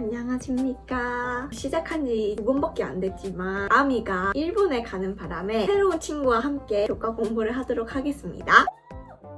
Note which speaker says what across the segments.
Speaker 1: 안녕하십니까. 시작한 지 2번밖에 안 됐지만 아미가 일본에 가는 바람에 새로운 친구와 함께 교과 공부를 하도록 하겠습니다.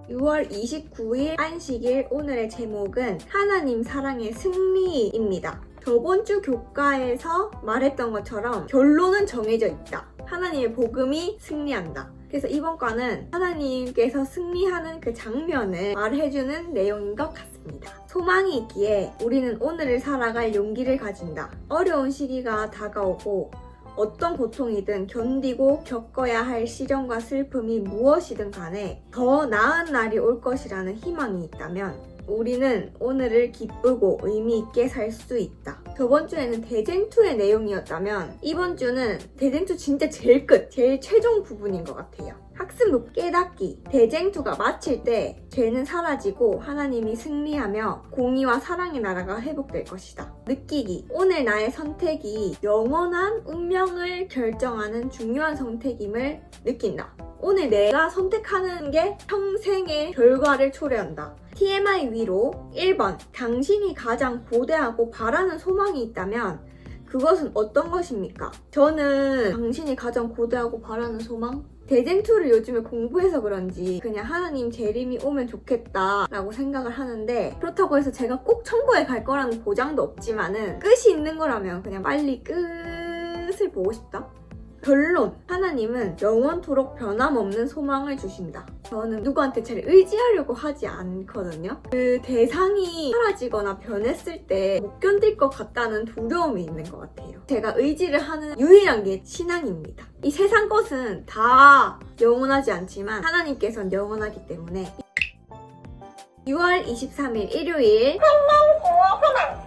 Speaker 1: 6월 29일 안식일 오늘의 제목은 하나님 사랑의 승리입니다. 저번 주 교과에서 말했던 것처럼 결론은 정해져 있다. 하나님의 복음이 승리한다. 그래서 이번 과는 하나님께서 승리하는 그 장면을 말해주는 내용인 것 같습니다. 소망이 있기에 우리는 오늘을 살아갈 용기를 가진다. 어려운 시기가 다가오고 어떤 고통이든 견디고 겪어야 할 시련과 슬픔이 무엇이든 간에 더 나은 날이 올 것이라는 희망이 있다면 우리는 오늘을 기쁘고 의미 있게 살 수 있다. 저번 주에는 대쟁투의 내용이었다면 이번 주는 대쟁투 진짜 제일 끝, 제일 최종 부분인 것 같아요. 학습 깨닫기, 대쟁투가 마칠 때 죄는 사라지고 하나님이 승리하며 공의와 사랑의 나라가 회복될 것이다. 느끼기, 오늘 나의 선택이 영원한 운명을 결정하는 중요한 선택임을 느낀다. 오늘 내가 선택하는 게 평생의 결과를 초래한다. TMI 위로 1번, 당신이 가장 고대하고 바라는 소망이 있다면 그것은 어떤 것입니까? 저는 당신이 가장 고대하고 바라는 소망? 대쟁투를 요즘에 공부해서 그런지 그냥 하나님 재림이 오면 좋겠다 라고 생각을 하는데, 그렇다고 해서 제가 꼭 천국에 갈 거라는 보장도 없지만은 끝이 있는 거라면 그냥 빨리 끝을 보고 싶다? 결론! 하나님은 영원토록 변함없는 소망을 주신다. 저는 누구한테 잘 의지하려고 하지 않거든요. 그 대상이 사라지거나 변했을 때 못 견딜 것 같다는 두려움이 있는 것 같아요. 제가 의지를 하는 유일한 게 신앙입니다. 이 세상 것은 다 영원하지 않지만 하나님께서는 영원하기 때문에 6월 23일 일요일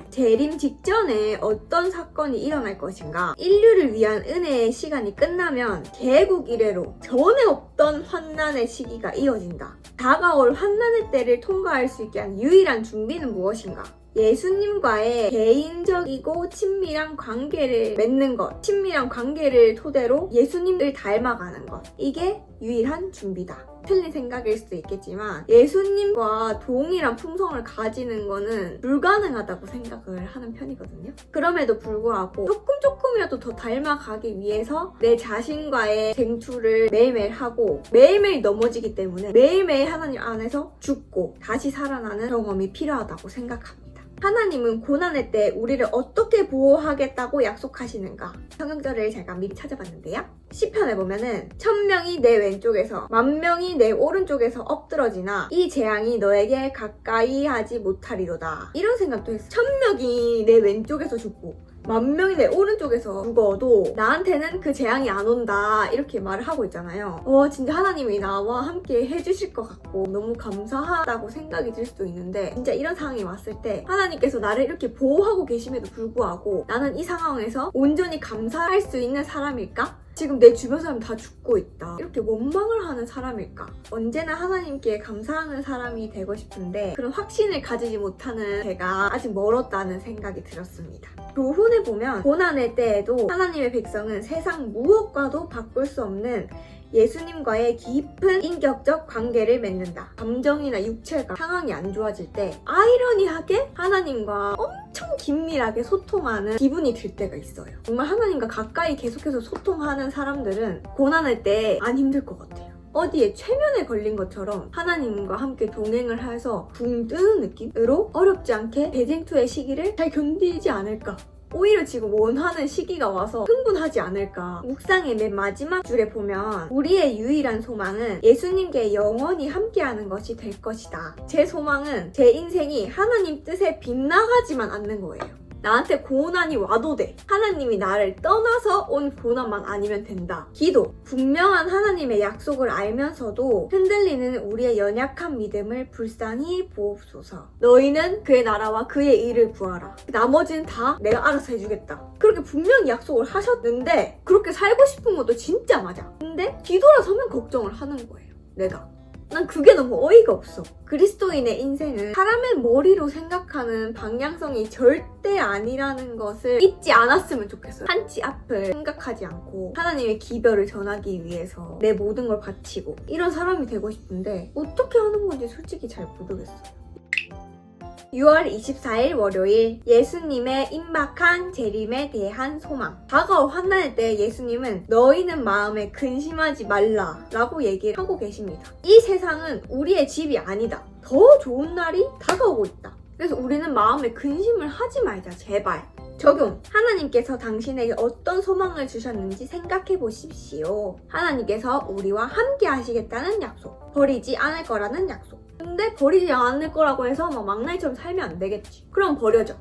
Speaker 1: 재림 직전에 어떤 사건이 일어날 것인가? 인류를 위한 은혜의 시간이 끝나면 개국 이래로 전에 없던 환난의 시기가 이어진다. 다가올 환난의 때를 통과할 수 있게 한 유일한 준비는 무엇인가? 예수님과의 개인적이고 친밀한 관계를 맺는 것, 친밀한 관계를 토대로 예수님을 닮아가는 것, 이게 유일한 준비다. 틀린 생각일 수도 있겠지만 예수님과 동일한 품성을 가지는 거는 불가능하다고 생각을 하는 편이거든요. 그럼에도 불구하고 조금이라도 더 닮아가기 위해서 내 자신과의 쟁투를 매일매일 하고 매일매일 넘어지기 때문에 매일매일 하나님 안에서 죽고 다시 살아나는 경험이 필요하다고 생각합니다. 하나님은 고난의 때 우리를 어떻게 보호하겠다고 약속하시는가? 성경절을 제가 미리 찾아봤는데요. 시편에 보면은 1000명이 내 왼쪽에서 10,000명이 내 오른쪽에서 엎드러지나 이 재앙이 너에게 가까이 하지 못하리로다. 이런 생각도 했어요. 1000명이 내 왼쪽에서 죽고 10,000명이 내 오른쪽에서 죽어도 나한테는 그 재앙이 안 온다, 이렇게 말을 하고 있잖아요. 진짜 하나님이 나와 함께 해주실 것 같고 너무 감사하다고 생각이 들 수도 있는데, 진짜 이런 상황이 왔을 때 하나님께서 나를 이렇게 보호하고 계심에도 불구하고 나는 이 상황에서 온전히 감사할 수 있는 사람일까? 지금 내 주변 사람 다 죽고 있다, 이렇게 원망을 하는 사람일까? 언제나 하나님께 감사하는 사람이 되고 싶은데 그런 확신을 가지지 못하는 제가 아직 멀었다는 생각이 들었습니다. 교훈을 보면 고난의 때에도 하나님의 백성은 세상 무엇과도 바꿀 수 없는 예수님과의 깊은 인격적 관계를 맺는다. 감정이나 육체가 상황이 안 좋아질 때 아이러니하게 하나님과 엄청 긴밀하게 소통하는 기분이 들 때가 있어요. 정말 하나님과 가까이 계속해서 소통하는 사람들은 고난할 때 안 힘들 것 같아요. 어디에 최면에 걸린 것처럼 하나님과 함께 동행을 해서 붕 뜨는 느낌으로 어렵지 않게 대쟁투의 시기를 잘 견디지 않을까? 오히려 지금 원하는 시기가 와서 흥분하지 않을까. 묵상의 맨 마지막 줄에 보면 우리의 유일한 소망은 예수님께 영원히 함께하는 것이 될 것이다. 제 소망은 제 인생이 하나님 뜻에 빗나가지만 않는 거예요. 나한테 고난이 와도 돼. 하나님이 나를 떠나서 온 고난만 아니면 된다. 기도. 분명한 하나님의 약속을 알면서도 흔들리는 우리의 연약한 믿음을 불쌍히 보옵소서. 너희는 그의 나라와 그의 일을 구하라. 나머지는 다 내가 알아서 해주겠다. 그렇게 분명히 약속을 하셨는데 그렇게 살고 싶은 것도 진짜 맞아. 근데 뒤돌아서면 걱정을 하는 거예요. 내가. 난 그게 너무 어이가 없어. 그리스도인의 인생은 사람의 머리로 생각하는 방향성이 절대 아니라는 것을 잊지 않았으면 좋겠어요. 한치 앞을 생각하지 않고 하나님의 기별을 전하기 위해서 내 모든 걸 바치고 이런 사람이 되고 싶은데 어떻게 하는 건지 솔직히 잘 모르겠어요. 6월 24일 월요일, 예수님의 임박한 재림에 대한 소망. 다가올 환난의 때 예수님은 너희는 마음에 근심하지 말라 라고 얘기를 하고 계십니다. 이 세상은 우리의 집이 아니다. 더 좋은 날이 다가오고 있다. 그래서 우리는 마음에 근심을 하지 말자, 제발. 적용! 하나님께서 당신에게 어떤 소망을 주셨는지 생각해 보십시오. 하나님께서 우리와 함께 하시겠다는 약속, 버리지 않을 거라는 약속. 근데 버리지 않을 거라고 해서 막 막나이처럼 살면 안 되겠지. 그럼 버려져.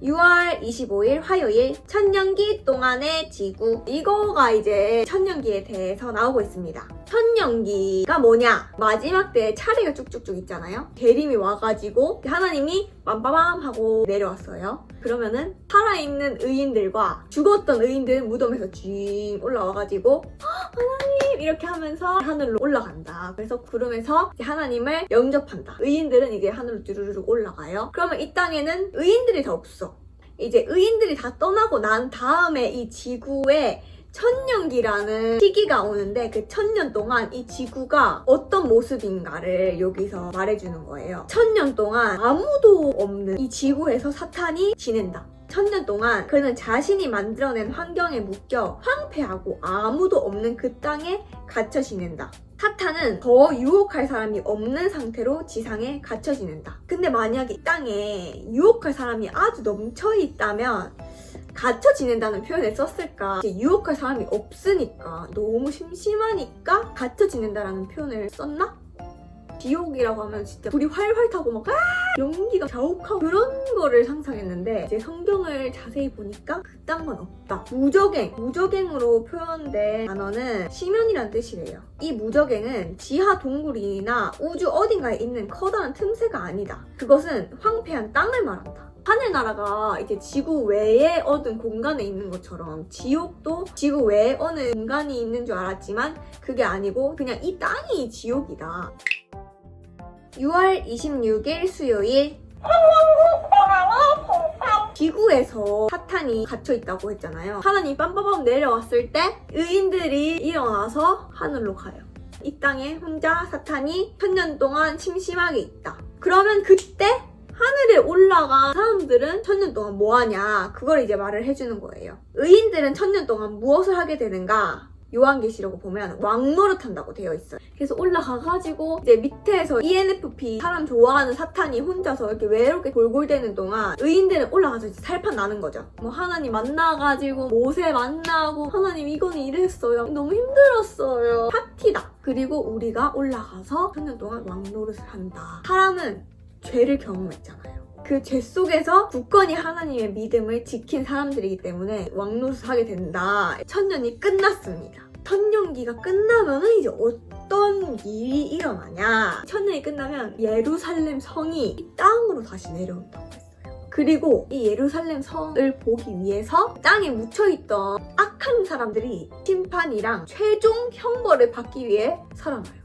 Speaker 1: 6월 25일 화요일, 천년기 동안의 지구. 이거가 이제 천년기에 대해서 나오고 있습니다. 천년기가 뭐냐? 마지막 때 차례가 쭉쭉쭉 있잖아요. 재림이 와가지고 하나님이 빰빠밤 하고 내려왔어요. 그러면은 살아있는 의인들과 죽었던 의인들 무덤에서 쥐 올라와가지고 하나님 이렇게 하면서 하늘로 올라간다. 그래서 구름에서 하나님을 영접한다. 의인들은 이제 하늘로 쭈르륵 올라가요. 그러면 이 땅에는 의인들이 다 없어. 이제 의인들이 다 떠나고 난 다음에 이 지구에 천년기라는 시기가 오는데 그 천년 동안 이 지구가 어떤 모습인가를 여기서 말해주는 거예요. 천년 동안 아무도 없는 이 지구에서 사탄이 지낸다. 천년 동안 그는 자신이 만들어낸 환경에 묶여 황폐하고 아무도 없는 그 땅에 갇혀 지낸다. 사탄은 더 유혹할 사람이 없는 상태로 지상에 갇혀 지낸다. 근데 만약에 이 땅에 유혹할 사람이 아주 넘쳐 있다면 갇혀 지낸다는 표현을 썼을까? 이제 유혹할 사람이 없으니까 너무 심심하니까 갇혀 지낸다라는 표현을 썼나? 지옥이라고 하면 진짜 불이 활활 타고 막 연기가 자욱하고 그런 거를 상상했는데 이제 성경을 자세히 보니까 그딴 건 없다. 무적행으로 표현된 단어는 심연이란 뜻이래요. 이 무적행은 지하 동굴이나 우주 어딘가에 있는 커다란 틈새가 아니다. 그것은 황폐한 땅을 말한다. 하늘나라가 이제 지구 외에 어떤 공간에 있는 것처럼 지옥도 지구 외에 어느 공간이 있는 줄 알았지만 그게 아니고 그냥 이 땅이 지옥이다. 6월 26일 수요일, 지구에서 사탄이 갇혀있다고 했잖아요. 하나님 빰빠밤 내려왔을 때 의인들이 일어나서 하늘로 가요. 이 땅에 혼자 사탄이 천년 동안 심심하게 있다. 그러면 그때 하늘에 올라간 사람들은 천년 동안 뭐하냐, 그걸 이제 말을 해주는 거예요. 의인들은 천년 동안 무엇을 하게 되는가? 요한계시록 보면 왕노릇 한다고 되어 있어요. 그래서 올라가가지고 이제 밑에서 ENFP 사람 좋아하는 사탄이 혼자서 이렇게 외롭게 골골대는 동안 의인들은 올라가서 이제 살판 나는 거죠. 뭐 하나님 만나가지고 모세 만나고 하나님 이거는 이랬어요. 너무 힘들었어요. 파티다. 그리고 우리가 올라가서 천년 동안 왕노릇을 한다. 사람은 죄를 경험했잖아요. 그 죄 속에서 굳건히 하나님의 믿음을 지킨 사람들이기 때문에 왕노릇을 하게 된다. 천년이 끝났습니다. 천년기가 끝나면은 이제 어떤 일이 일어나냐. 천년이 끝나면 예루살렘 성이 이 땅으로 다시 내려온다고 했어요. 그리고 이 예루살렘 성을 보기 위해서 땅에 묻혀있던 악한 사람들이 심판이랑 최종 형벌을 받기 위해 살아나요.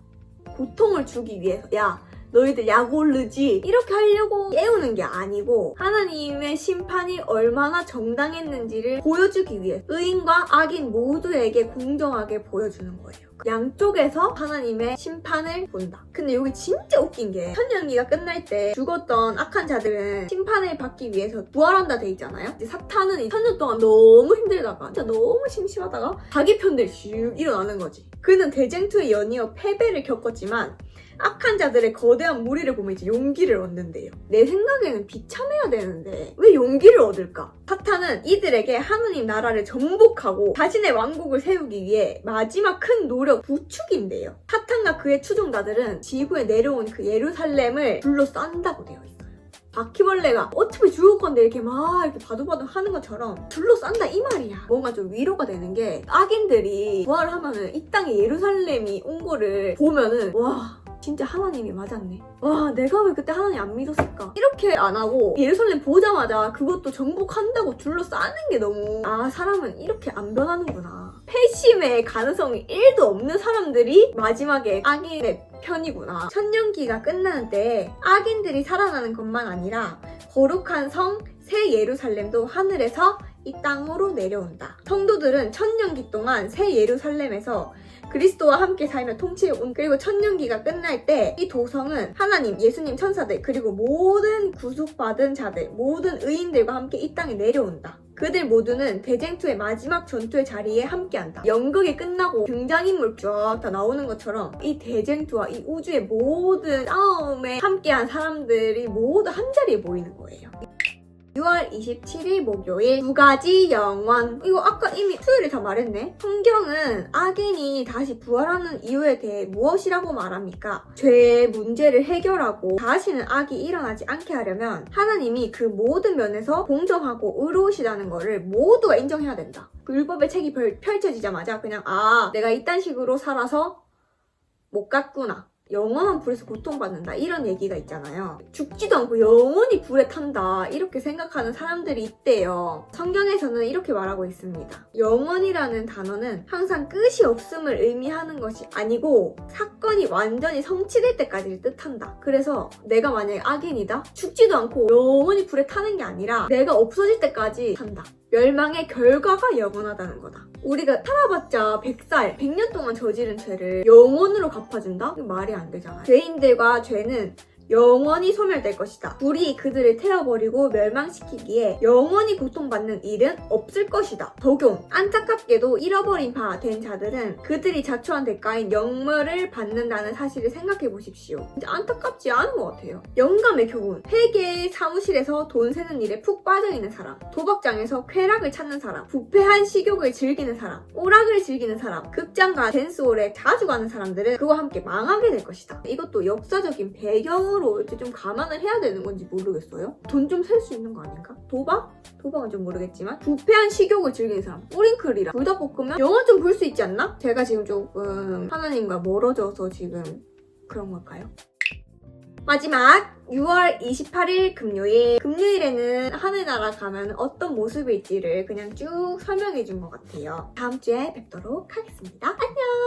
Speaker 1: 고통을 주기 위해서. 야, 너희들 약 오르지? 이렇게 하려고 깨우는 게 아니고 하나님의 심판이 얼마나 정당했는지를 보여주기 위해 의인과 악인 모두에게 공정하게 보여주는 거예요. 양쪽에서 하나님의 심판을 본다. 근데 여기 진짜 웃긴 게 천년기가 끝날 때 죽었던 악한 자들은 심판을 받기 위해서 부활한다 돼 있잖아요. 이제 사탄은 이 천년 동안 너무 힘들다가 진짜 너무 심심하다가 자기 편들 슉 일어나는 거지. 그는 대쟁투에 연이어 패배를 겪었지만 악한 자들의 거대한 무리를 보면 이제 용기를 얻는데요. 내 생각에는 비참해야 되는데 왜 용기를 얻을까? 사탄은 이들에게 하느님 나라를 정복하고 자신의 왕국을 세우기 위해 마지막 큰 노력 부축인데요. 사탄과 그의 추종자들은 지구에 내려온 그 예루살렘을 둘러싼다고 되어 있어요. 바퀴벌레가 어차피 죽을 건데 이렇게 막 이렇게 바둑바둑 하는 것처럼 둘러싼다 이 말이야. 뭔가 좀 위로가 되는 게 악인들이 부활하면은 이 땅에 예루살렘이 온 거를 보면은 와, 진짜 하나님이 맞았네. 와, 내가 왜 그때 하나님 안 믿었을까? 이렇게 안 하고 예루살렘 보자마자 그것도 정복한다고 둘러싸는 게 너무 사람은 이렇게 안 변하는구나. 패심의 가능성이 1도 없는 사람들이 마지막에 악인의 편이구나. 천년기가 끝나는 때 악인들이 살아나는 것만 아니라 거룩한 성 새 예루살렘도 하늘에서 이 땅으로 내려온다. 성도들은 천년기 동안 새 예루살렘에서 그리스도와 함께 살며 통치해온 그리고 천년기가 끝날 때 이 도성은 하나님, 예수님, 천사들 그리고 모든 구속받은 자들, 모든 의인들과 함께 이 땅에 내려온다. 그들 모두는 대쟁투의 마지막 전투의 자리에 함께한다. 연극이 끝나고 등장인물 쫙 다 나오는 것처럼 이 대쟁투와 이 우주의 모든 싸움에 함께한 사람들이 모두 한자리에 모이는 거예요. 6월 27일 목요일 2가지 영원. 이거 아까 이미 수요일에 다 말했네. 성경은 악인이 다시 부활하는 이유에 대해 무엇이라고 말합니까? 죄의 문제를 해결하고 다시는 악이 일어나지 않게 하려면 하나님이 그 모든 면에서 공정하고 의로우시다는 거를 모두가 인정해야 된다. 그 율법의 책이 펼쳐지자마자 그냥 내가 이딴 식으로 살아서 못 갔구나. 영원한 불에서 고통받는다 이런 얘기가 있잖아요. 죽지도 않고 영원히 불에 탄다 이렇게 생각하는 사람들이 있대요. 성경에서는 이렇게 말하고 있습니다. 영원이라는 단어는 항상 끝이 없음을 의미하는 것이 아니고 사건이 완전히 성취될 때까지를 뜻한다. 그래서 내가 만약에 악인이다? 죽지도 않고 영원히 불에 타는 게 아니라 내가 없어질 때까지 탄다. 멸망의 결과가 영원하다는 거다. 우리가 살아봤자 100살, 100년 동안 저지른 죄를 영원으로 갚아준다? 이거 말이 안 되잖아요. 죄인들과 죄는 영원히 소멸될 것이다. 불이 그들을 태워버리고 멸망시키기에 영원히 고통받는 일은 없을 것이다. 적용. 안타깝게도 잃어버린 바 된 자들은 그들이 자초한 대가인 영멸을 받는다는 사실을 생각해 보십시오. 진짜 안타깝지 않은 것 같아요. 영감의 교훈. 회계의 사무실에서 돈 세는 일에 푹 빠져있는 사람, 도박장에서 쾌락을 찾는 사람, 부패한 식욕을 즐기는 사람, 오락을 즐기는 사람, 극장과 댄스홀에 자주 가는 사람들은 그와 함께 망하게 될 것이다. 이것도 역사적인 배경으로 이렇게 좀 감안을 해야 되는 건지 모르겠어요. 돈 좀 셀 수 있는 거 아닌가? 도박? 도박은 좀 모르겠지만 부패한 식욕을 즐기는 사람, 뿌링클이랑 불닭볶음면? 영화 좀 볼 수 있지 않나? 제가 지금 조금 하나님과 멀어져서 지금 그런 걸까요? 마지막 6월 28일 금요일. 금요일에는 하늘나라 가면 어떤 모습일지를 그냥 쭉 설명해 준 것 같아요. 다음 주에 뵙도록 하겠습니다. 안녕!